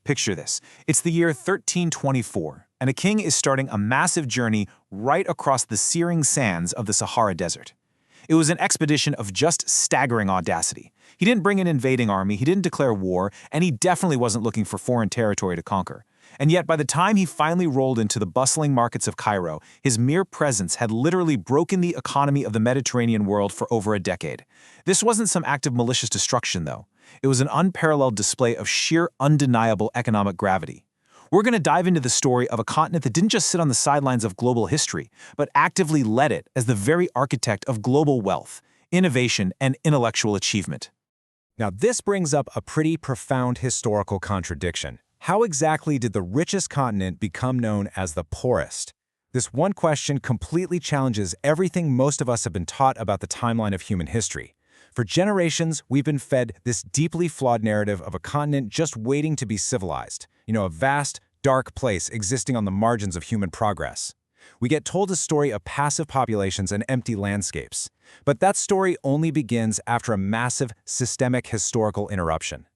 Picture this. It's the year 1324, and a king is starting a massive journey right across the searing sands of the Sahara Desert. It was an expedition of just staggering audacity. He didn't bring an invading army, he didn't declare war, and he definitely wasn't looking for foreign territory to conquer. And yet, by the time he finally rolled into the bustling markets of Cairo, his mere presence had literally broken the economy of the Mediterranean world for over a decade. This wasn't some act of malicious destruction, though. It was an unparalleled display of sheer, undeniable economic gravity. We're going to dive into the story of a continent that didn't just sit on the sidelines of global history, but actively led it as the very architect of global wealth, innovation, and intellectual achievement. Now, this brings up a pretty profound historical contradiction. How exactly did the richest continent become known as the poorest? This one question completely challenges everything most of us have been taught about the timeline of human history. For generations, we've been fed this deeply flawed narrative of a continent just waiting to be civilized. A vast, dark place existing on the margins of human progress. We get told a story of passive populations and empty landscapes. But that story only begins after a massive, systemic historical interruption.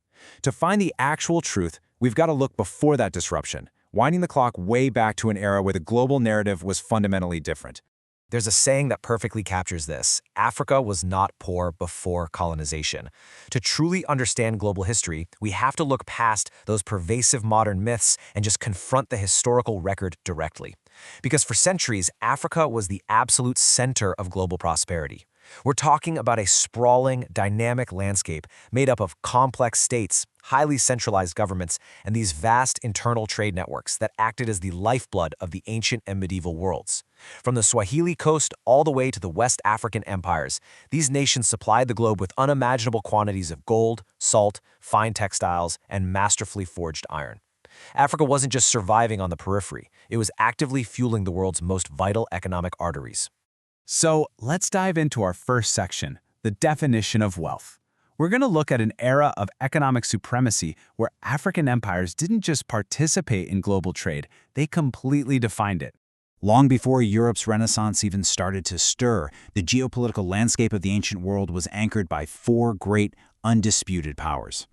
To find the actual truth, we've got to look before that disruption, winding the clock way back to an era where the global narrative was fundamentally different. There's a saying that perfectly captures this. Africa was not poor before colonization. To truly understand global history, we have to look past those pervasive modern myths and just confront the historical record directly. Because for centuries, Africa was the absolute center of global prosperity. We're talking about a sprawling, dynamic landscape made up of complex states, highly centralized governments, and these vast internal trade networks that acted as the lifeblood of the ancient and medieval worlds. From the Swahili coast all the way to the West African empires, these nations supplied the globe with unimaginable quantities of gold, salt, fine textiles, and masterfully forged iron. Africa wasn't just surviving on the periphery, it was actively fueling the world's most vital economic arteries. So let's dive into our first section, the definition of wealth. We're going to look at an era of economic supremacy where African empires didn't just participate in global trade, they completely defined it. Long before Europe's Renaissance even started to stir, the geopolitical landscape of the ancient world was anchored by four great, undisputed powers.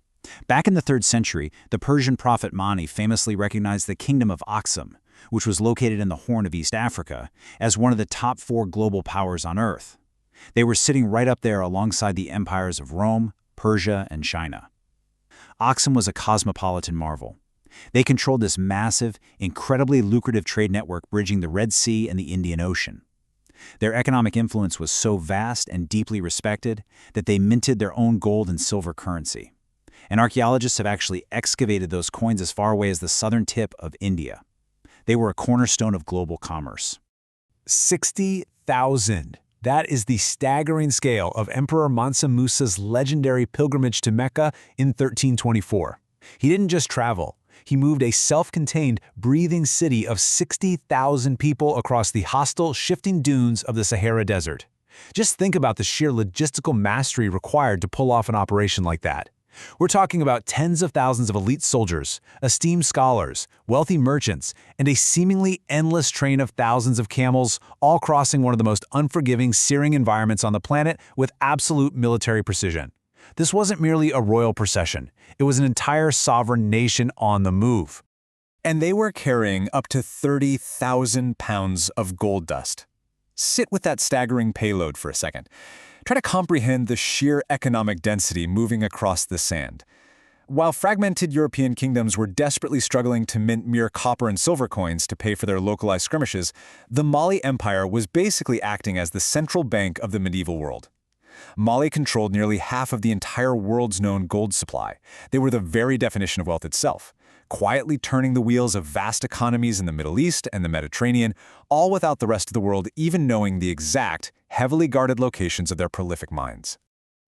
Back in the 3rd century, the Persian prophet Mani famously recognized the kingdom of Aksum, which was located in the Horn of East Africa, as one of the top 4 global powers on Earth. They were sitting right up there alongside the empires of Rome, Persia, and China. Aksum was a cosmopolitan marvel. They controlled this massive, incredibly lucrative trade network bridging the Red Sea and the Indian Ocean. Their economic influence was so vast and deeply respected that they minted their own gold and silver currency. And archaeologists have actually excavated those coins as far away as the southern tip of India. They were a cornerstone of global commerce. 60,000. That is the staggering scale of Emperor Mansa Musa's legendary pilgrimage to Mecca in 1324. He didn't just travel. He moved a self-contained, breathing city of 60,000 people across the hostile, shifting dunes of the Sahara Desert. Just think about the sheer logistical mastery required to pull off an operation like that. We're talking about tens of thousands of elite soldiers, esteemed scholars, wealthy merchants, and a seemingly endless train of thousands of camels, all crossing one of the most unforgiving, searing environments on the planet with absolute military precision. This wasn't merely a royal procession. It was an entire sovereign nation on the move. And they were carrying up to 30,000 pounds of gold dust. Sit with that staggering payload for a second. Try to comprehend the sheer economic density moving across the sand. While fragmented European kingdoms were desperately struggling to mint mere copper and silver coins to pay for their localized skirmishes, the Mali Empire was basically acting as the central bank of the medieval world. Mali controlled nearly half of the entire world's known gold supply. They were the very definition of wealth itself, quietly turning the wheels of vast economies in the Middle East and the Mediterranean, all without the rest of the world even knowing the exact, heavily guarded locations of their prolific mines.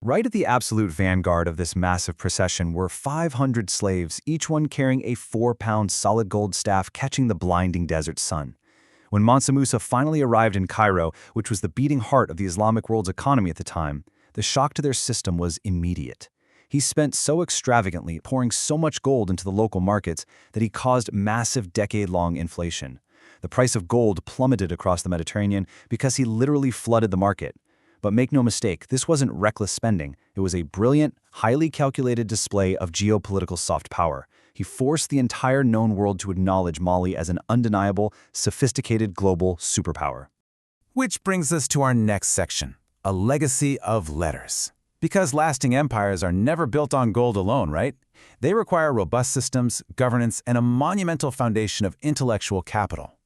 Right at the absolute vanguard of this massive procession were 500 slaves, each one carrying a 4-pound solid gold staff catching the blinding desert sun. When Mansa Musa finally arrived in Cairo, which was the beating heart of the Islamic world's economy at the time, the shock to their system was immediate. He spent so extravagantly, pouring so much gold into the local markets that he caused massive decade-long inflation. The price of gold plummeted across the Mediterranean because he literally flooded the market. But make no mistake, this wasn't reckless spending. It was a brilliant, highly calculated display of geopolitical soft power, He forced the entire known world to acknowledge Mali as an undeniable, sophisticated global superpower. Which brings us to our next section, a legacy of letters. Because lasting empires are never built on gold alone, right? They require robust systems, governance, and a monumental foundation of intellectual capital.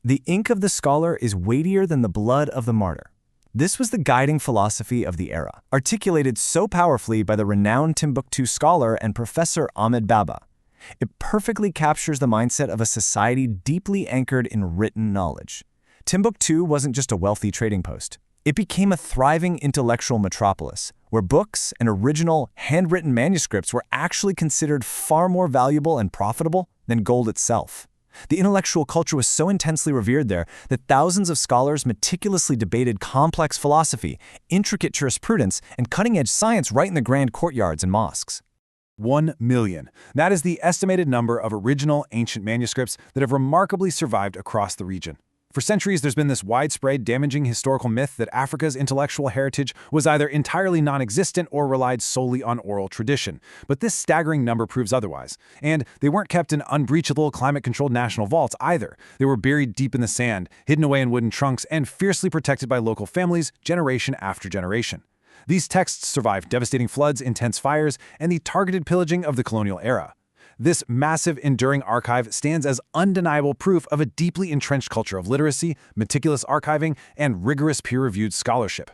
The ink of the scholar is weightier than the blood of the martyr. This was the guiding philosophy of the era, articulated so powerfully by the renowned Timbuktu scholar and Professor Ahmed Baba. It perfectly captures the mindset of a society deeply anchored in written knowledge. Timbuktu wasn't just a wealthy trading post. It became a thriving intellectual metropolis, where books and original, handwritten manuscripts were actually considered far more valuable and profitable than gold itself. The intellectual culture was so intensely revered there that thousands of scholars meticulously debated complex philosophy, intricate jurisprudence, and cutting-edge science right in the grand courtyards and mosques. 1 million. That is the estimated number of original ancient manuscripts that have remarkably survived across the region. For centuries, there's been this widespread, damaging historical myth that Africa's intellectual heritage was either entirely non-existent or relied solely on oral tradition. But this staggering number proves otherwise. And they weren't kept in unbreachable, climate-controlled national vaults either. They were buried deep in the sand, hidden away in wooden trunks, and fiercely protected by local families generation after generation. These texts survived devastating floods, intense fires, and the targeted pillaging of the colonial era. This massive, enduring archive stands as undeniable proof of a deeply entrenched culture of literacy, meticulous archiving, and rigorous peer-reviewed scholarship.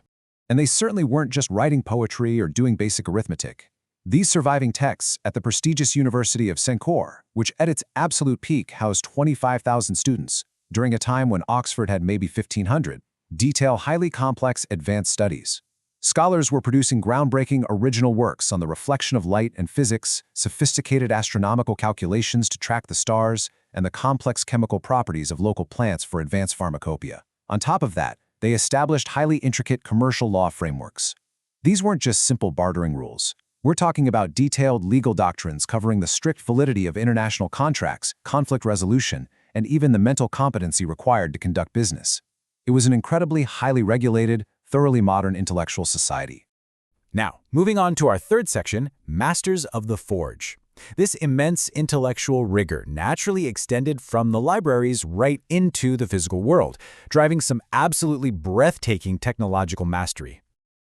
And they certainly weren't just writing poetry or doing basic arithmetic. These surviving texts at the prestigious University of Senghor, which at its absolute peak housed 25,000 students, during a time when Oxford had maybe 1,500, detail highly complex advanced studies. Scholars were producing groundbreaking original works on the reflection of light and physics, sophisticated astronomical calculations to track the stars, and the complex chemical properties of local plants for advanced pharmacopoeia. On top of that, they established highly intricate commercial law frameworks. These weren't just simple bartering rules. We're talking about detailed legal doctrines covering the strict validity of international contracts, conflict resolution, and even the mental competency required to conduct business. It was an incredibly highly regulated, thoroughly modern intellectual society. Now, moving on to our third section, Masters of the Forge. This immense intellectual rigor naturally extended from the libraries right into the physical world, driving some absolutely breathtaking technological mastery.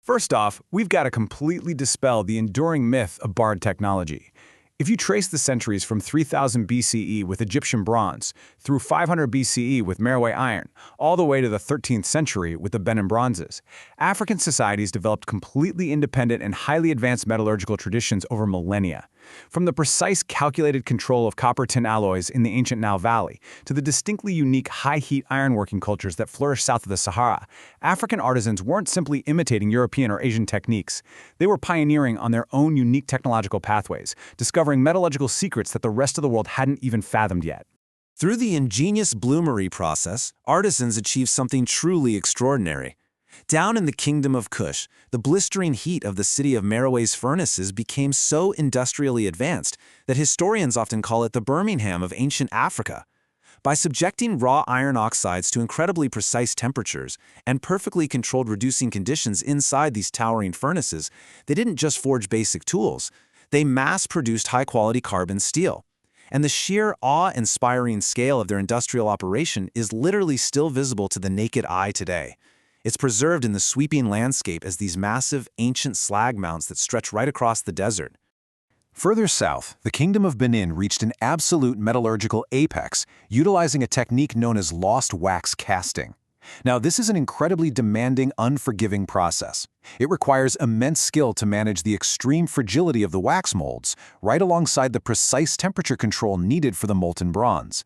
First off, we've got to completely dispel the enduring myth of barred technology. If you trace the centuries from 3000 BCE with Egyptian bronze, through 500 BCE with Meroe iron, all the way to the 13th century with the Benin bronzes, African societies developed completely independent and highly advanced metallurgical traditions over millennia. From the precise calculated control of copper-tin alloys in the ancient Nile Valley to the distinctly unique high-heat ironworking cultures that flourished south of the Sahara, African artisans weren't simply imitating European or Asian techniques. They were pioneering on their own unique technological pathways, discovering metallurgical secrets that the rest of the world hadn't even fathomed yet. Through the ingenious bloomery process, artisans achieved something truly extraordinary. Down in the kingdom of Kush, the blistering heat of the city of Meroe's furnaces became so industrially advanced that historians often call it the Birmingham of ancient Africa. By subjecting raw iron oxides to incredibly precise temperatures and perfectly controlled reducing conditions inside these towering furnaces, they didn't just forge basic tools, they mass-produced high-quality carbon steel. And the sheer awe-inspiring scale of their industrial operation is literally still visible to the naked eye today. It's preserved in the sweeping landscape as these massive, ancient slag mounds that stretch right across the desert. Further south, the Kingdom of Benin reached an absolute metallurgical apex, utilizing a technique known as lost wax casting. Now, this is an incredibly demanding, unforgiving process. It requires immense skill to manage the extreme fragility of the wax molds, right alongside the precise temperature control needed for the molten bronze.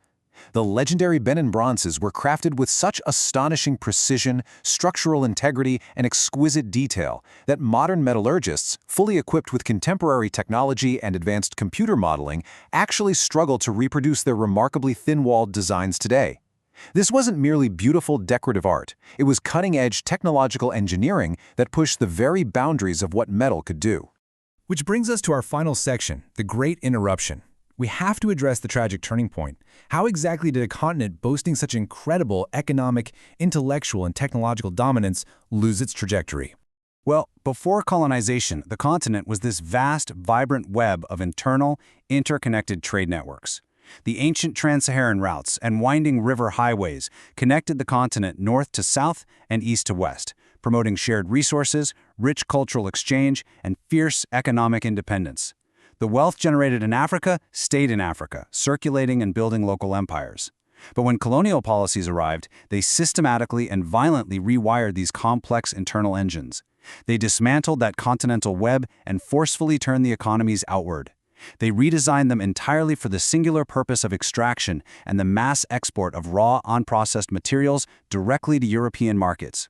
The legendary Benin bronzes were crafted with such astonishing precision, structural integrity, and exquisite detail that modern metallurgists, fully equipped with contemporary technology and advanced computer modeling, actually struggle to reproduce their remarkably thin-walled designs today. This wasn't merely beautiful decorative art, it was cutting-edge technological engineering that pushed the very boundaries of what metal could do. Which brings us to our final section, the Great Interruption. We have to address the tragic turning point. How exactly did a continent boasting such incredible economic, intellectual, and technological dominance lose its trajectory? Well, before colonization, the continent was this vast, vibrant web of internal, interconnected trade networks. The ancient trans-Saharan routes and winding river highways connected the continent north to south and east to west, promoting shared resources, rich cultural exchange, and fierce economic independence. The wealth generated in Africa stayed in Africa, circulating and building local empires. But when colonial policies arrived, they systematically and violently rewired these complex internal engines. They dismantled that continental web and forcefully turned the economies outward. They redesigned them entirely for the singular purpose of extraction and the mass export of raw, unprocessed materials directly to European markets.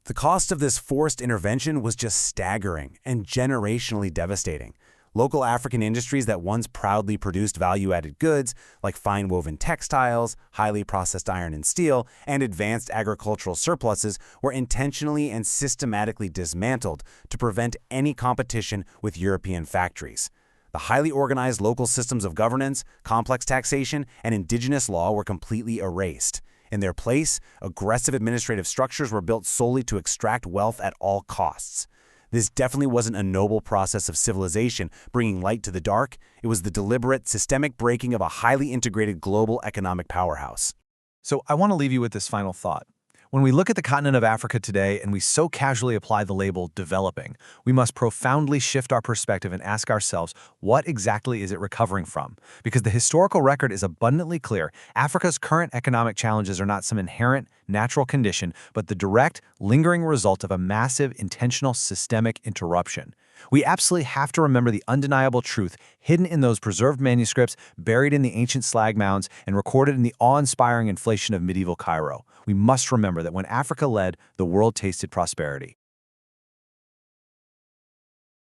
The cost of this forced intervention was just staggering and generationally devastating. Local African industries that once proudly produced value-added goods like fine woven textiles, highly processed iron and steel, and advanced agricultural surpluses were intentionally and systematically dismantled to prevent any competition with European factories. The highly organized local systems of governance, complex taxation, and indigenous law were completely erased. In their place, aggressive administrative structures were built solely to extract wealth at all costs. This definitely wasn't a noble process of civilization bringing light to the dark. It was the deliberate, systemic breaking of a highly integrated global economic powerhouse. So I want to leave you with this final thought. When we look at the continent of Africa today and we so casually apply the label developing, we must profoundly shift our perspective and ask ourselves, what exactly is it recovering from? Because the historical record is abundantly clear. Africa's current economic challenges are not some inherent natural condition, but the direct, lingering result of a massive, intentional, systemic interruption. We absolutely have to remember the undeniable truth hidden in those preserved manuscripts, buried in the ancient slag mounds, and recorded in the awe-inspiring inflation of medieval Cairo. We must remember that when Africa led, the world tasted prosperity.